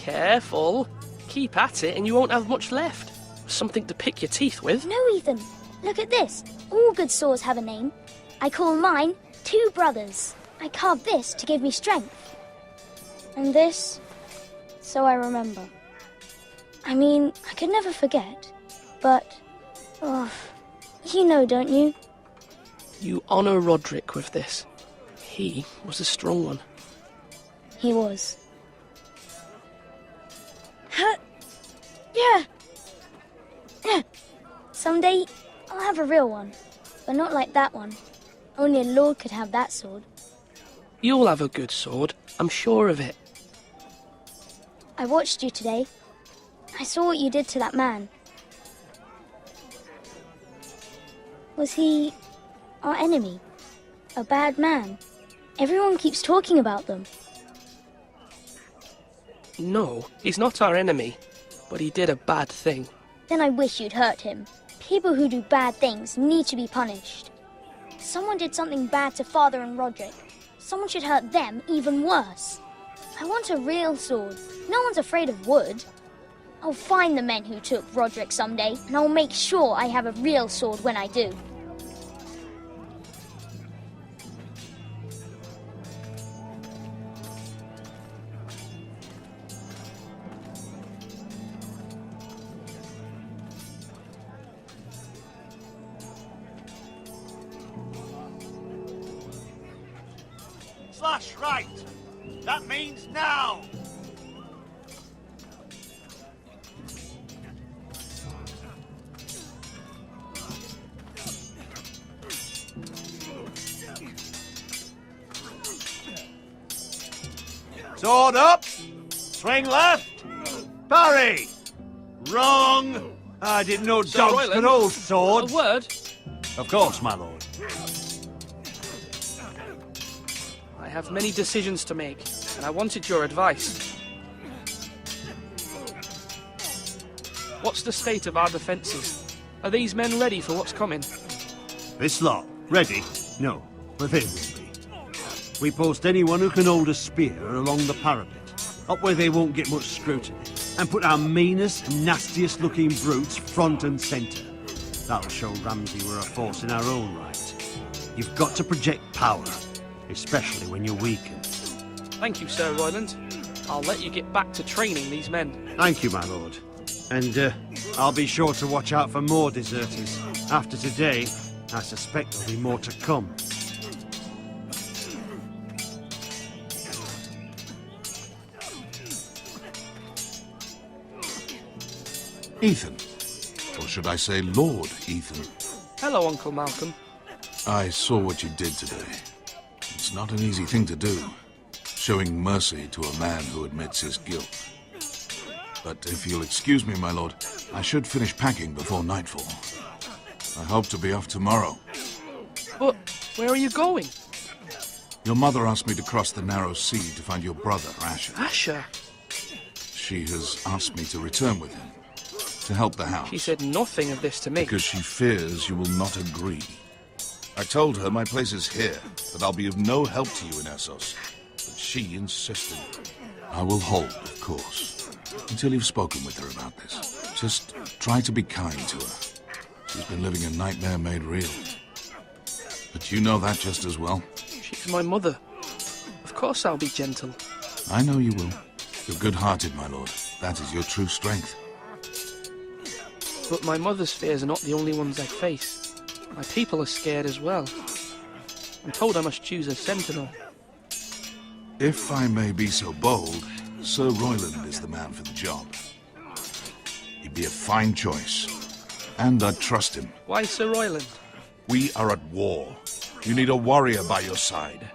Careful. Keep at it and you won't have much left. Something to pick your teeth with. No, Ethan. Look at this. All good swords have a name. I call mine Two Brothers. I carved this to give me strength. And this, so I remember. I mean, I could never forget. But, you know, don't you? You honour Roderick with this. He was a strong one. He was. Yeah. Someday, I'll have a real one. But not like that one. Only a lord could have that sword. You'll have a good sword. I'm sure of it. I watched you today. I saw what you did to that man. Was he our enemy? A bad man? Everyone keeps talking about them. No, he's not our enemy. But he did a bad thing. Then I wish you'd hurt him. People who do bad things need to be punished. Someone did something bad to Father and Roderick. Someone should hurt them even worse. I want a real sword. No one's afraid of wood. I'll find the men who took Roderick someday, and I'll make sure I have a real sword when I do. Slash right. That means now. Sword up. Swing left. Parry. Wrong. I didn't know Sir dogs Royland, could hold swords. A word? Of course, my lord. I have many decisions to make, and I wanted your advice. What's the state of our defences? Are these men ready for what's coming? This lot, ready? No, but they will be. We post anyone who can hold a spear along the parapet, up where they won't get much scrutiny, and put our meanest, nastiest looking brutes front and centre. That'll show Ramsay we're a force in our own right. You've got to project power, especially when you're weakened. Thank you, Sir Royland. I'll let you get back to training these men. Thank you, my lord. And I'll be sure to watch out for more deserters. After today, I suspect there'll be more to come. Ethan. Or should I say Lord Ethan? Hello, Uncle Malcolm. I saw what you did today. It's not an easy thing to do, showing mercy to a man who admits his guilt. But if you'll excuse me, my lord, I should finish packing before nightfall. I hope to be off tomorrow. But where are you going? Your mother asked me to cross the narrow sea to find your brother, Asher. Asher? She has asked me to return with him, to help the house. She said nothing of this to me. Because she fears you will not agree. I told her my place is here, that I'll be of no help to you in Essos. But she insisted. I will hold, of course, until you've spoken with her about this. Just try to be kind to her. She's been living a nightmare made real. But you know that just as well. She's my mother. Of course I'll be gentle. I know you will. You're good-hearted, my lord. That is your true strength. But my mother's fears are not the only ones I face. My people are scared as well. I'm told I must choose a sentinel. If I may be so bold, Sir Royland is the man for the job. He'd be a fine choice. And I'd trust him. Why Sir Royland? We are at war. You need a warrior by your side.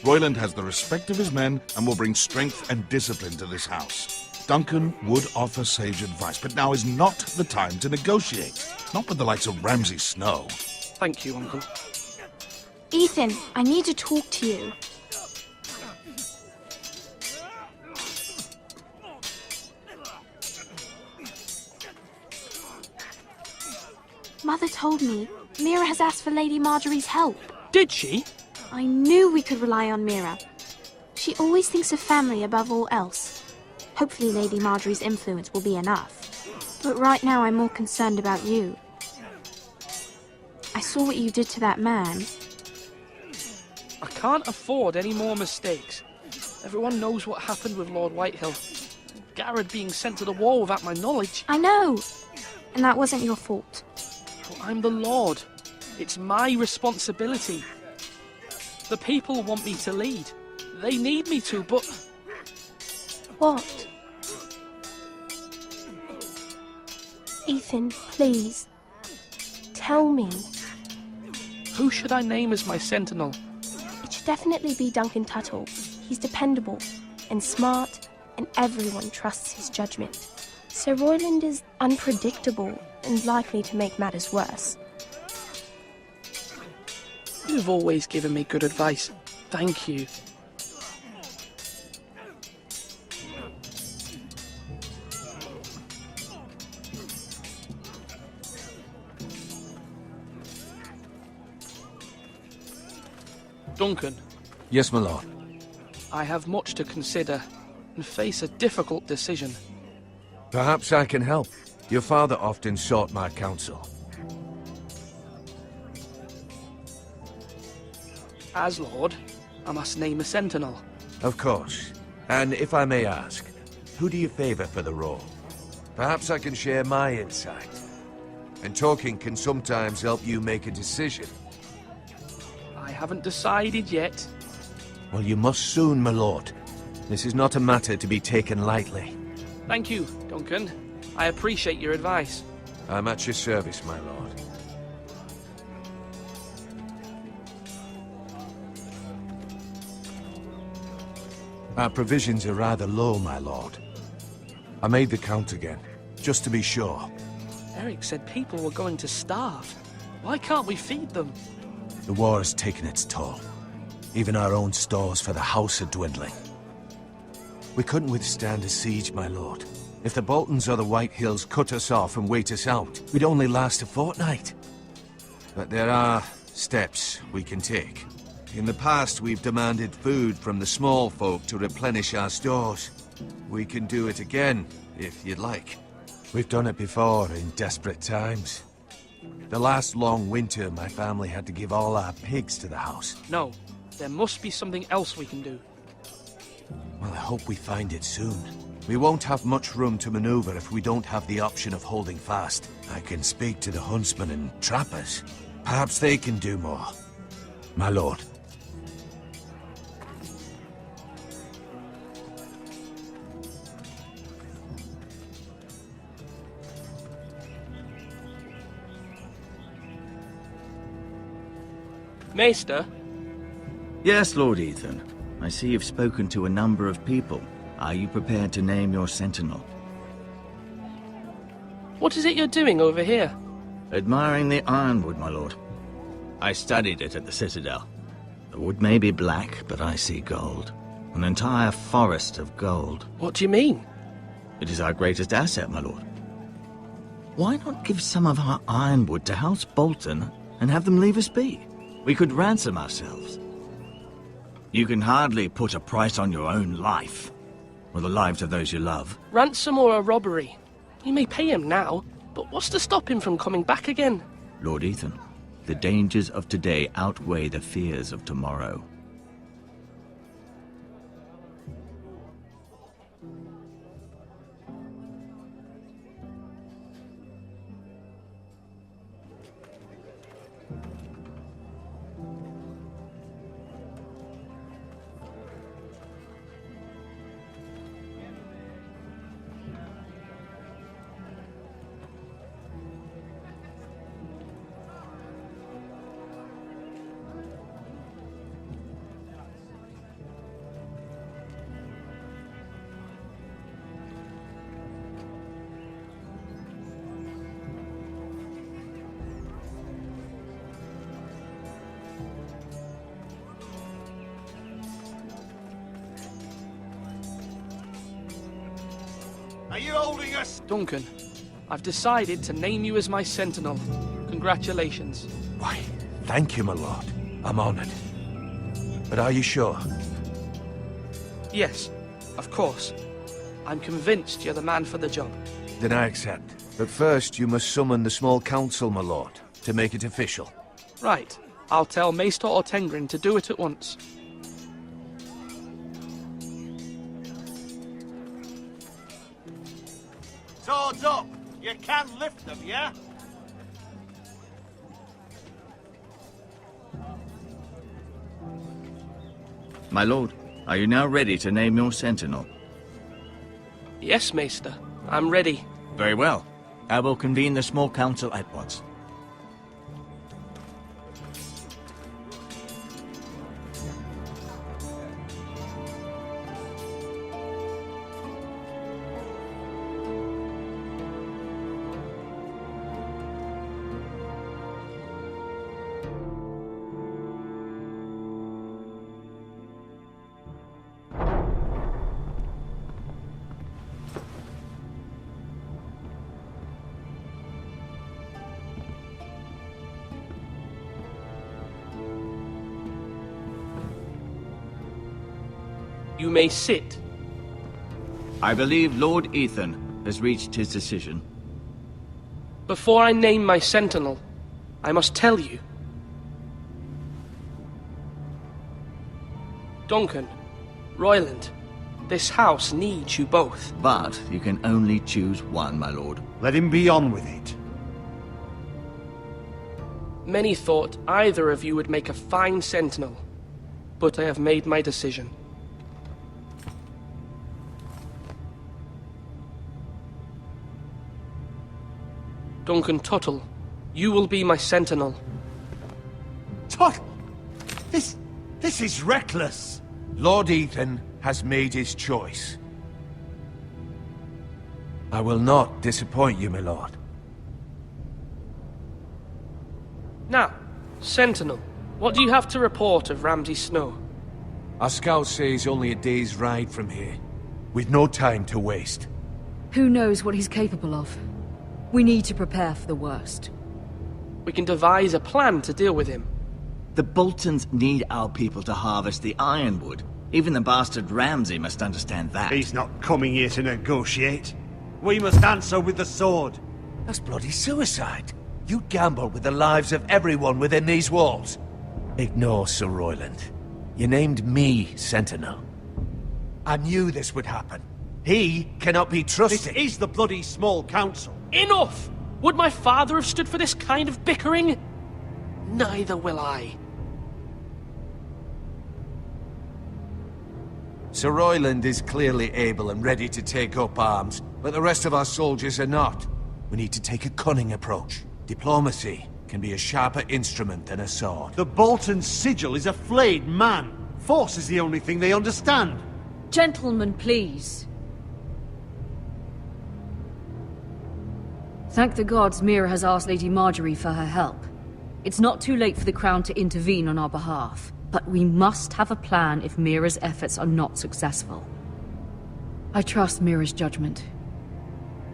Royland has the respect of his men and will bring strength and discipline to this house. Duncan would offer sage advice, but now is not the time to negotiate. Not with the likes of Ramsay Snow. Thank you, Uncle. Ethan, I need to talk to you. Mother told me Mira has asked for Lady Marjorie's help. Did she? I knew we could rely on Mira. She always thinks of family above all else. Hopefully Lady Marjorie's influence will be enough. But right now I'm more concerned about you. I saw what you did to that man. I can't afford any more mistakes. Everyone knows what happened with Lord Whitehill. Garrett being sent to the war without my knowledge. I know! And that wasn't your fault. But I'm the Lord. It's my responsibility. The people want me to lead. They need me to, but... What? Ethan, please. Tell me. Who should I name as my sentinel? It should definitely be Duncan Tuttle. He's dependable and smart, and everyone trusts his judgment. Sir Royland is unpredictable and likely to make matters worse. You've always given me good advice. Thank you. Duncan, Yes, my lord. I have much to consider and face a difficult decision. Perhaps I can help. Your father often sought my counsel. As Lord, I must name a sentinel. Of course. And if I may ask, who do you favor for the role? Perhaps I can share my insight. And talking can sometimes help you make a decision. I haven't decided yet. Well, you must soon, my lord. This is not a matter to be taken lightly. Thank you, Duncan. I appreciate your advice. I'm at your service, my lord. Our provisions are rather low, my lord. I made the count again, just to be sure. Eric said people were going to starve. Why can't we feed them? The war has taken its toll. Even our own stores for the house are dwindling. We couldn't withstand a siege, my lord. If the Boltons or the Whitehills cut us off and wait us out, we'd only last a fortnight. But there are steps we can take. In the past, we've demanded food from the small folk to replenish our stores. We can do it again, if you'd like. We've done it before in desperate times. The last long winter, my family had to give all our pigs to the house. No, there must be something else we can do. Well, I hope we find it soon. We won't have much room to maneuver if we don't have the option of holding fast. I can speak to the huntsmen and trappers. Perhaps they can do more. My lord. Maester, Yes, Lord Ethan. I see you've spoken to a number of people. Are you prepared to name your sentinel? what is it you're doing over here? Admiring the ironwood, my lord. I studied it at the Citadel. The wood may be black, but I see gold. An entire forest of gold. What do you mean? It is our greatest asset, my lord. Why not give some of our ironwood to House Bolton and have them leave us be? We could ransom ourselves. You can hardly put a price on your own life, or the lives of those you love. Ransom or a robbery? We may pay him now, but what's to stop him from coming back again? Lord Ethan, the dangers of today outweigh the fears of tomorrow. Are you holding us? Duncan, I've decided to name you as my sentinel. Congratulations. Why, thank you, my lord. I'm honored. But are you sure? Yes, of course. I'm convinced you're the man for the job. Then I accept. But first, you must summon the small council, my lord, to make it official. Right. I'll tell Maester Ortengrin to do it at once. Swords up! You can lift them, yeah? My lord, are you now ready to name your sentinel? Yes, Maester. I'm ready. Very well. I will convene the small council at once. You may sit. I believe Lord Ethan has reached his decision. Before I name my sentinel, I must tell you. Duncan, Royland, this house needs you both. But you can only choose one, my lord. Let him be on with it. Many thought either of you would make a fine sentinel, but I have made my decision. Duncan Tuttle, you will be my sentinel. Tuttle! This is reckless! Lord Ethan has made his choice. I will not disappoint you, my lord. Now, sentinel, what do you have to report of Ramsay Snow? Our scouts say he's only a day's ride from here, with no time to waste. Who knows what he's capable of? We need to prepare for the worst. We can devise a plan to deal with him. The Boltons need our people to harvest the ironwood. Even the bastard Ramsay must understand that. He's not coming here to negotiate. We must answer with the sword. That's bloody suicide. You gamble with the lives of everyone within these walls. Ignore Sir Royland. You named me Sentinel. I knew this would happen. He cannot be trusted. This is the bloody small council. Enough! Would my father have stood for this kind of bickering? Neither will I. Sir Royland is clearly able and ready to take up arms, but the rest of our soldiers are not. We need to take a cunning approach. Diplomacy can be a sharper instrument than a sword. The Bolton sigil is a flayed man. Force is the only thing they understand. Gentlemen, please. Thank the gods Mira has asked Lady Marjorie for her help. It's not too late for the Crown to intervene on our behalf, but we must have a plan if Mira's efforts are not successful. I trust Mira's judgment.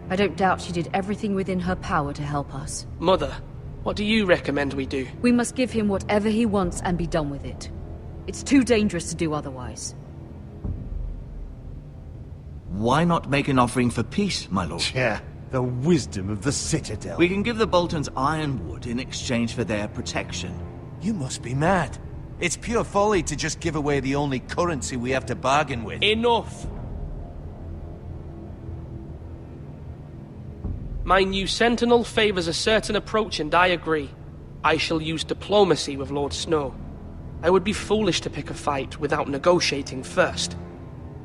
I don't doubt she did everything within her power to help us. Mother, what do you recommend we do? We must give him whatever he wants and be done with it. It's too dangerous to do otherwise. Why not make an offering for peace, my lord? Yeah, the wisdom of the Citadel. We can give the Boltons ironwood in exchange for their protection. You must be mad. It's pure folly to just give away the only currency we have to bargain with. Enough! My new sentinel favors a certain approach, and I agree. I shall use diplomacy with Lord Snow. I would be foolish to pick a fight without negotiating first.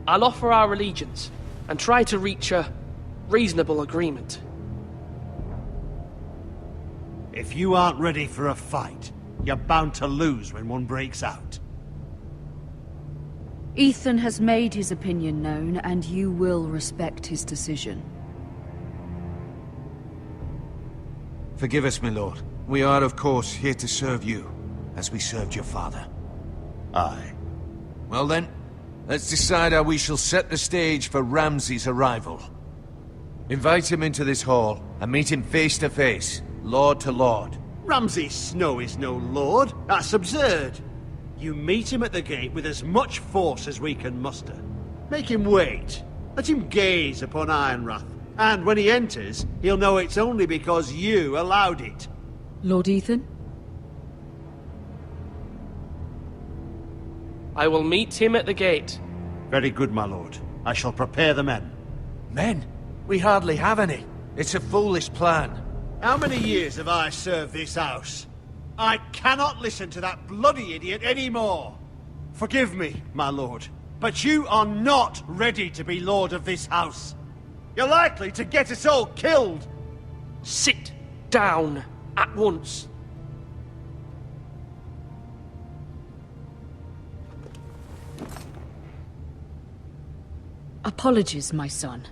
I'll offer our allegiance, and try to reach a reasonable agreement. If you aren't ready for a fight, you're bound to lose when one breaks out. Ethan has made his opinion known, and you will respect his decision. Forgive us, my lord. We are, of course, here to serve you, as we served your father. Aye. Well then, let's decide how we shall set the stage for Ramsay's arrival. Invite him into this hall, and meet him face to face, lord to lord. Ramsay Snow is no lord. That's absurd. You meet him at the gate with as much force as we can muster. Make him wait. Let him gaze upon Ironrath, and when he enters, he'll know it's only because you allowed it. Lord Ethan? I will meet him at the gate. Very good, my lord. I shall prepare the men. Men? We hardly have any. It's a foolish plan. How many years have I served this house? I cannot listen to that bloody idiot anymore. Forgive me, my lord, but you are not ready to be lord of this house. You're likely to get us all killed. Sit down at once. Apologies, my son.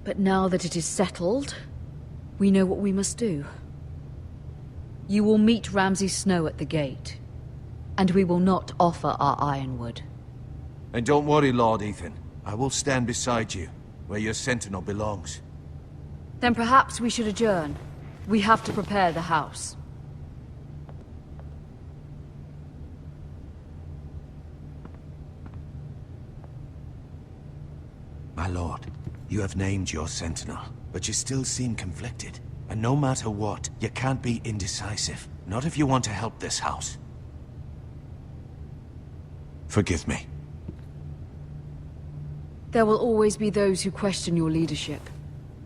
But now that it is settled, we know what we must do. You will meet Ramsay Snow at the gate, and we will not offer our ironwood. And don't worry, Lord Ethan. I will stand beside you, where your sentinel belongs. Then perhaps we should adjourn. We have to prepare the house. My lord, you have named your sentinel, but you still seem conflicted. And no matter what, you can't be indecisive. Not if you want to help this house. Forgive me. There will always be those who question your leadership,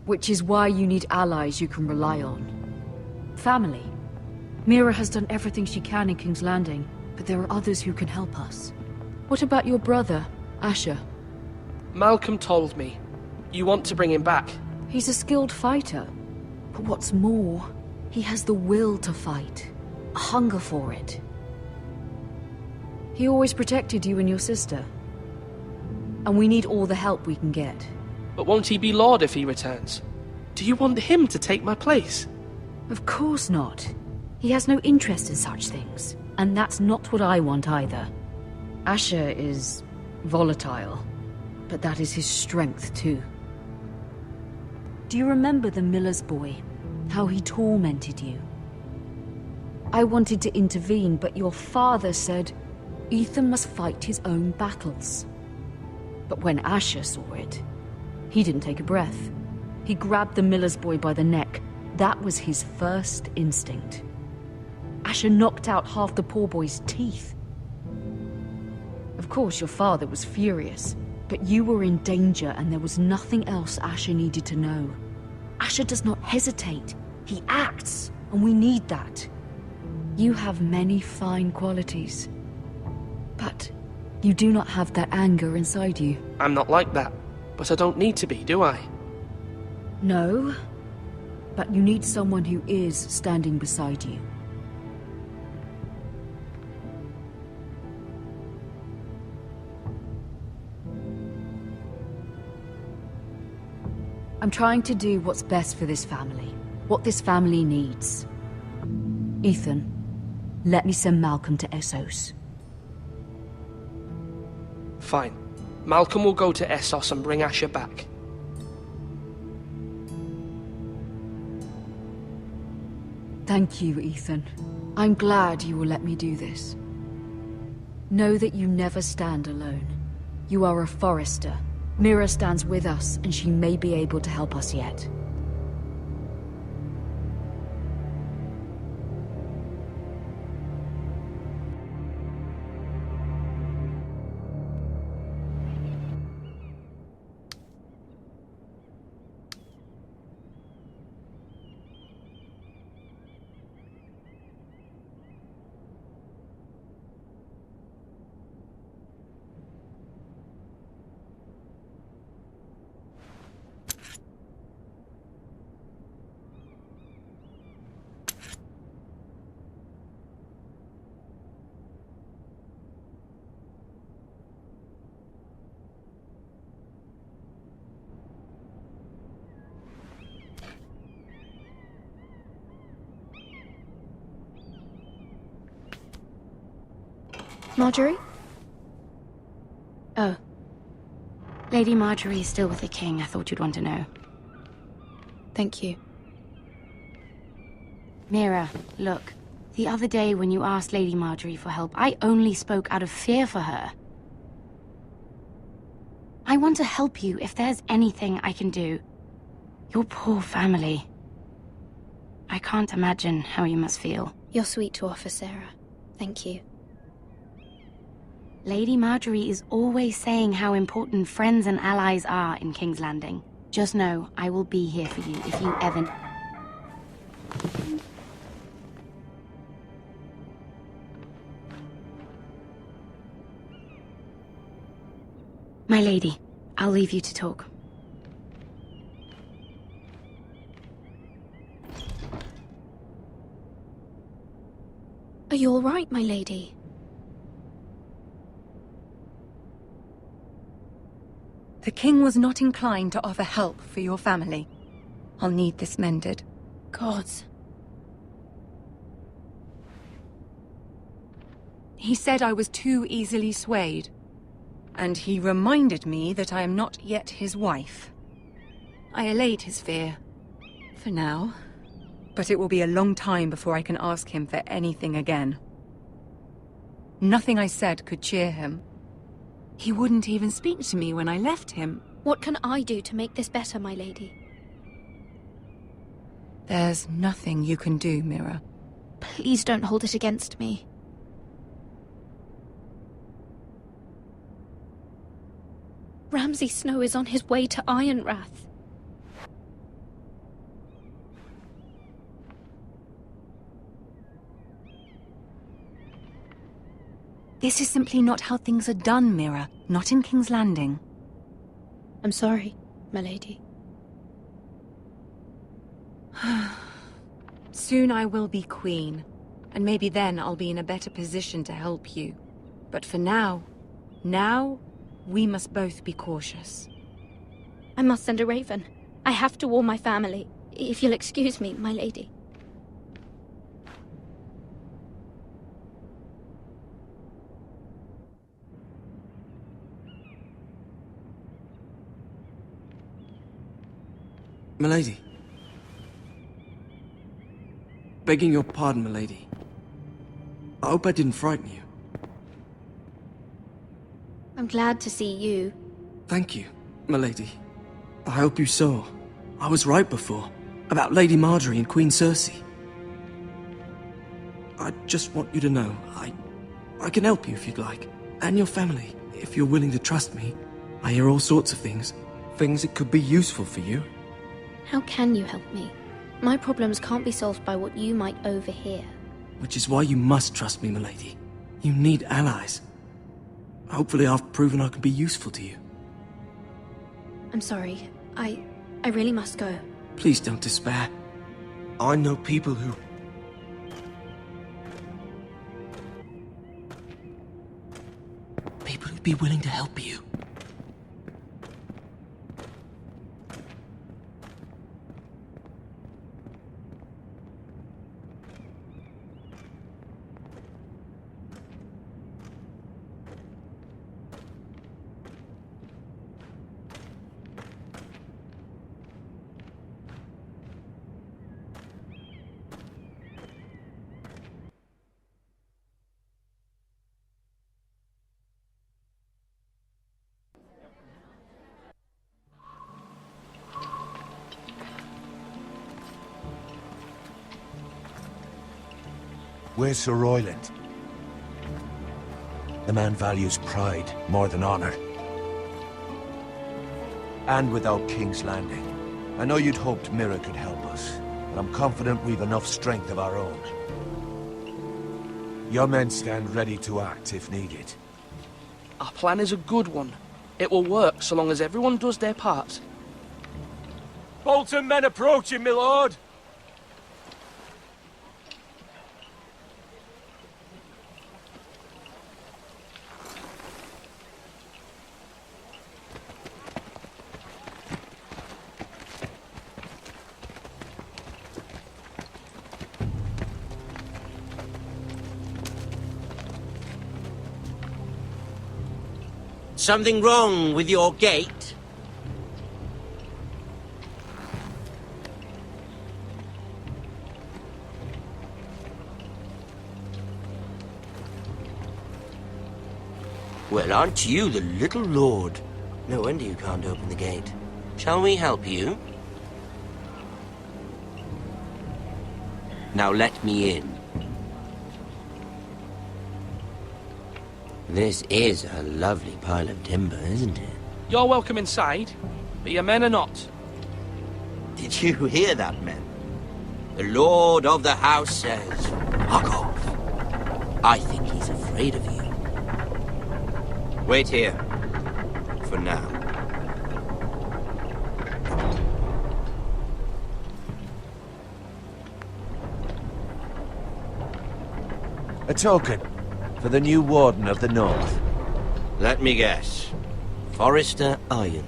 which is why you need allies you can rely on. Family. Mira has done everything she can in King's Landing, but there are others who can help us. What about your brother, Asher? Malcolm told me. You want to bring him back. He's a skilled fighter. But what's more, he has the will to fight. A hunger for it. He always protected you and your sister. And we need all the help we can get. But won't he be Lord if he returns? Do you want him to take my place? Of course not. He has no interest in such things. And that's not what I want either. Asher is volatile. But that is his strength too. Do you remember the miller's boy? How he tormented you? I wanted to intervene, but your father said Ethan must fight his own battles. But when Asher saw it, he didn't take a breath. He grabbed the miller's boy by the neck. That was his first instinct. Asher knocked out half the poor boy's teeth. Of course, your father was furious, but you were in danger and there was nothing else Asher needed to know. Asher does not hesitate. He acts, and we need that. You have many fine qualities. But you do not have that anger inside you. I'm not like that, but I don't need to be, do I? No, but you need someone who is standing beside you. I'm trying to do what's best for this family. What this family needs. Ethan, let me send Malcolm to Essos. Fine. Malcolm will go to Essos and bring Asher back. Thank you, Ethan. I'm glad you will let me do this. Know that you never stand alone. You are a Forrester. Mira stands with us, and she may be able to help us yet. Marjorie? Oh. Lady Marjorie is still with the king. I thought you'd want to know. Thank you. Mira, look. The other day when you asked Lady Marjorie for help, I only spoke out of fear for her. I want to help you if there's anything I can do. Your poor family. I can't imagine how you must feel. You're sweet to offer, Sarah. Thank you. Lady Marjorie is always saying how important friends and allies are in King's Landing. Just know, I will be here for you if you ever... My lady, I'll leave you to talk. Are you all right, my lady? The king was not inclined to offer help for your family. I'll need this mended. Gods. He said I was too easily swayed. And he reminded me that I am not yet his wife. I allayed his fear. For now. But it will be a long time before I can ask him for anything again. Nothing I said could cheer him. He wouldn't even speak to me when I left him. What can I do to make this better, my lady? There's nothing you can do, Mira. Please don't hold it against me. Ramsay Snow is on his way to Ironrath. This is simply not how things are done, Mira. Not in King's Landing. I'm sorry, my lady. Soon I will be queen, and maybe then I'll be in a better position to help you. But for now, we must both be cautious. I must send a raven. I have to warn my family. If you'll excuse me, my lady. Milady. Begging your pardon, milady. I hope I didn't frighten you. I'm glad to see you. Thank you, milady. I hope you saw. I was right before. About Lady Marjorie and Queen Cersei. I just want you to know, I can help you if you'd like. And your family, if you're willing to trust me. I hear all sorts of things. Things that could be useful for you. How can you help me? My problems can't be solved by what you might overhear. Which is why you must trust me, milady. You need allies. Hopefully I've proven I can be useful to you. I'm sorry. I really must go. Please don't despair. I know people who... People who'd be willing to help you. Where's Sir Royland? The man values pride more than honor. And without King's Landing. I know you'd hoped Mira could help us, but I'm confident we've enough strength of our own. Your men stand ready to act if needed. Our plan is a good one. It will work so long as everyone does their part. Bolton men approaching, my lord! Something wrong with your gate? Well, aren't you the little lord? No wonder you can't open the gate. Shall we help you? Now let me in. This is a lovely pile of timber, isn't it? You're welcome inside, but your men are not. Did you hear that, men? The Lord of the House says, "Fuck off." I think he's afraid of you. Wait here. For now. A token for the new Warden of the North. Let me guess. Forrester Iron.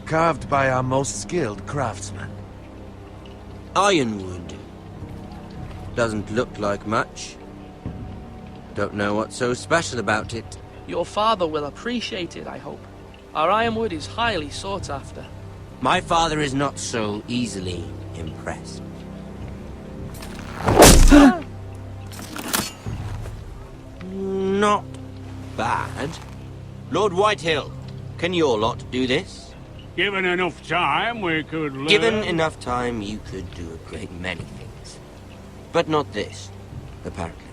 Carved by our most skilled craftsman. Ironwood. Doesn't look like much. Don't know what's so special about it. Your father will appreciate it, I hope. Our ironwood is highly sought after. My father is not so easily impressed. Not bad. Lord Whitehill, can your lot do this? Given enough time, we could learn. Given enough time, you could do a great many things. But not this, apparently.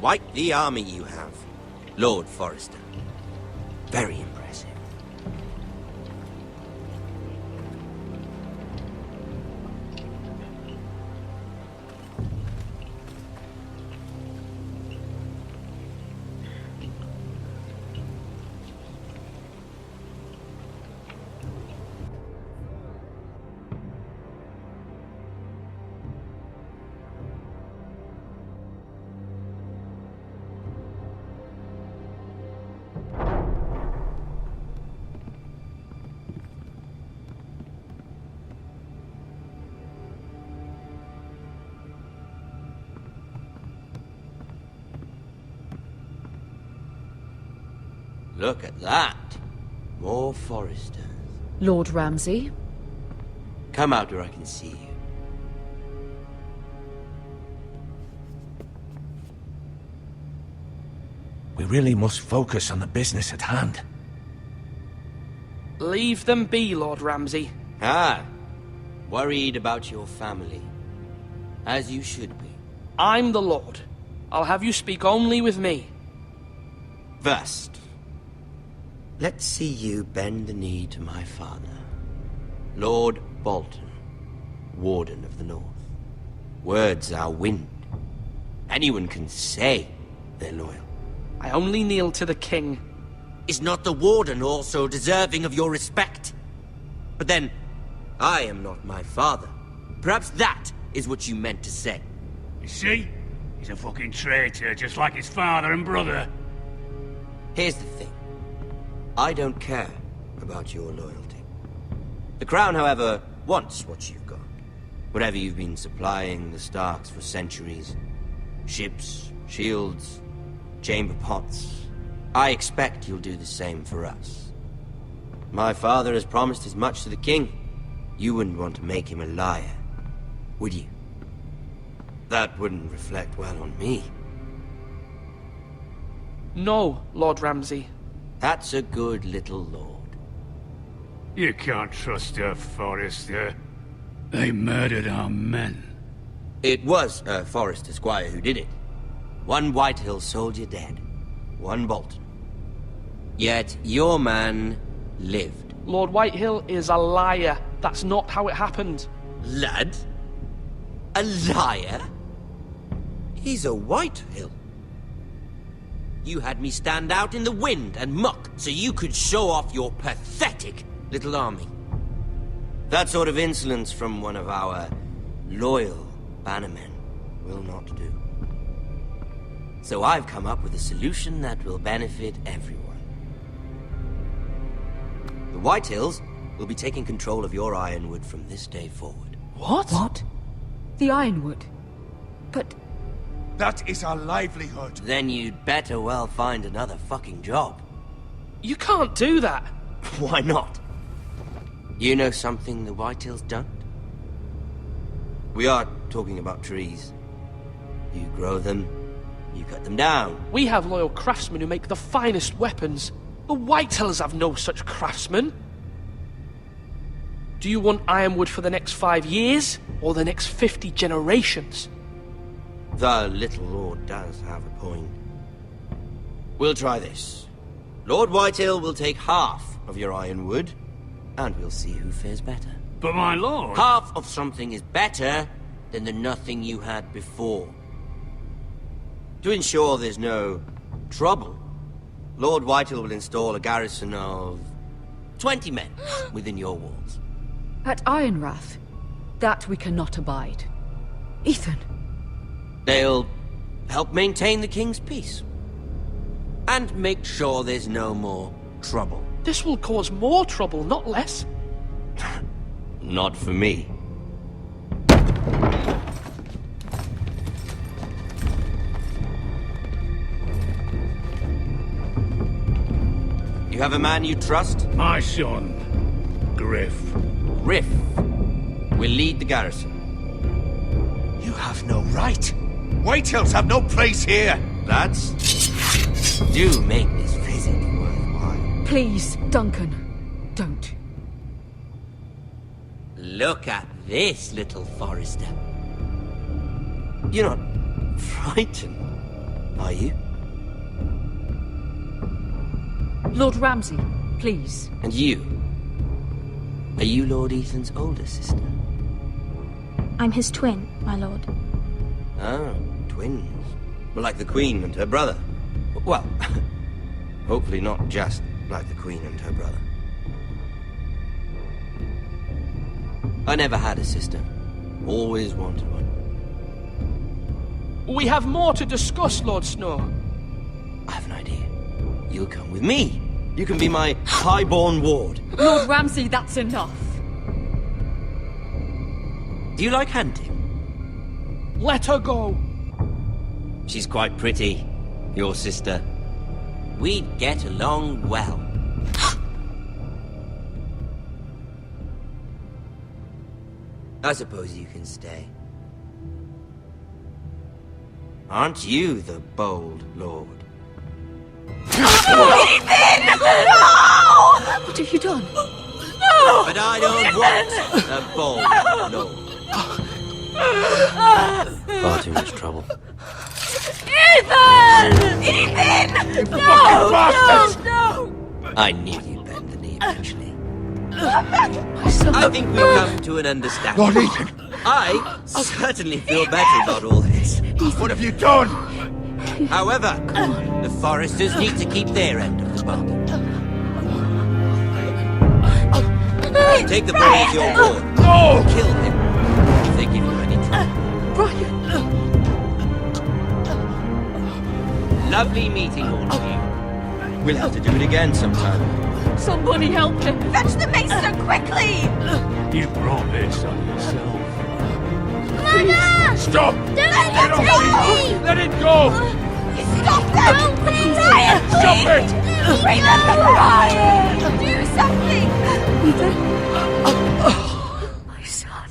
Quite the army you have, Lord Forrester. Very impressive. Look at that. More Forresters. Lord Ramsay? Come out where I can see you. We really must focus on the business at hand. Leave them be, Lord Ramsay. Ah, worried about your family. As you should be. I'm the Lord. I'll have you speak only with me. First, let's see you bend the knee to my father, Lord Bolton, Warden of the North. Words are wind. Anyone can say they're loyal. I only kneel to the king. Is not the Warden also deserving of your respect? But then, I am not my father. Perhaps that is what you meant to say. You see? He's a fucking traitor, just like his father and brother. Here's the thing. I don't care about your loyalty. The Crown, however, wants what you've got. Whatever you've been supplying the Starks for centuries. Ships, shields, chamber pots. I expect you'll do the same for us. My father has promised as much to the king. You wouldn't want to make him a liar, would you? That wouldn't reflect well on me. No, Lord Ramsay. That's a good little lord. You can't trust her, Forrester. They murdered our men. It was a Forrester squire who did it. One Whitehill soldier dead. One Bolton. Yet your man lived. Lord Whitehill is a liar. That's not how it happened. Lad? A liar? He's a Whitehill. You had me stand out in the wind and muck so you could show off your pathetic little army. That sort of insolence from one of our loyal bannermen will not do. So I've come up with a solution that will benefit everyone. The Whitehills will be taking control of your Ironwood from this day forward. What? The Ironwood? But That is our livelihood. Then you'd better well find another fucking job. You can't do that. Why not? You know something the Whitehills don't? We are talking about trees. You grow them, you cut them down. We have loyal craftsmen who make the finest weapons. The Whitehills have no such craftsmen. Do you want ironwood for the next 5 years, or the next 50 generations? The little lord does have a point. We'll try this. Lord Whitehill will take half of your ironwood, and we'll see who fares better. But my lord... Half of something is better than the nothing you had before. To ensure there's no trouble, Lord Whitehill will install a garrison of 20 men within your walls. At Ironrath, that we cannot abide. Ethan. They'll help maintain the king's peace. And make sure there's no more trouble. This will cause more trouble, not less. Not for me. You have a man you trust? My son, Griff. Griff will lead the garrison. You have no right. Whitehills have no place here. Lads, do make this visit worthwhile. Please, Duncan, don't. Look at this, little Forrester. You're not frightened, are you? Lord Ramsay, please. And you? Are you Lord Ethan's older sister? I'm his twin, my lord. Oh, twins. Well, like the Queen and her brother. Well, hopefully not just like the Queen and her brother. I never had a sister. Always wanted one. We have more to discuss, Lord Snow. I have an idea. You'll come with me. You can be my highborn ward. Lord Ramsay, that's enough. Do you like hunting? Let her go. She's quite pretty, your sister. We'd get along well. I suppose you can stay. Aren't you the bold lord? Ethan! No! What have you done? No! But I don't want a bold lord. Far too much trouble. Ethan! Ethan! No! No! I knew you'd bend the knee eventually. My son. I think we've come to an understanding. Lord Ethan! I certainly feel better about all this. What have you done? However, the Forresters need to keep their end of the bargain. Take the boy as your ward. No! Kill him if they give you any trouble. Brian! Lovely meeting all of you. We'll have to do it again sometime. Somebody help him! Fetch the maester quickly! You brought this on yourself. Mother! Stop! Don't let him take me! Let it go! Stop them! Ryan, Stop it! Remember Ryan! Do something! My son.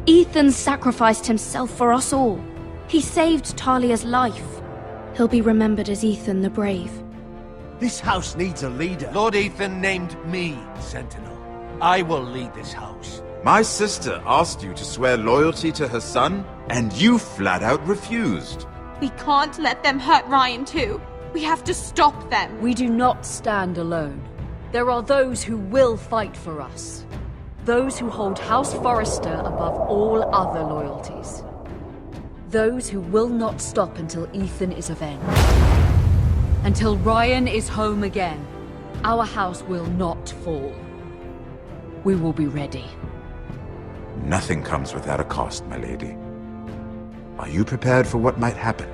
Ethan sacrificed himself for us all. He saved Talia's life. He'll be remembered as Ethan the Brave. This house needs a leader. Lord Ethan named me Sentinel. I will lead this house. My sister asked you to swear loyalty to her son, and you flat out refused. We can't let them hurt Ryan too. We have to stop them. We do not stand alone. There are those who will fight for us. Those who hold House Forrester above all other loyalties. Those who will not stop until Ethan is avenged. Until Ryan is home again, our house will not fall. We will be ready. Nothing comes without a cost, my lady. Are you prepared for what might happen?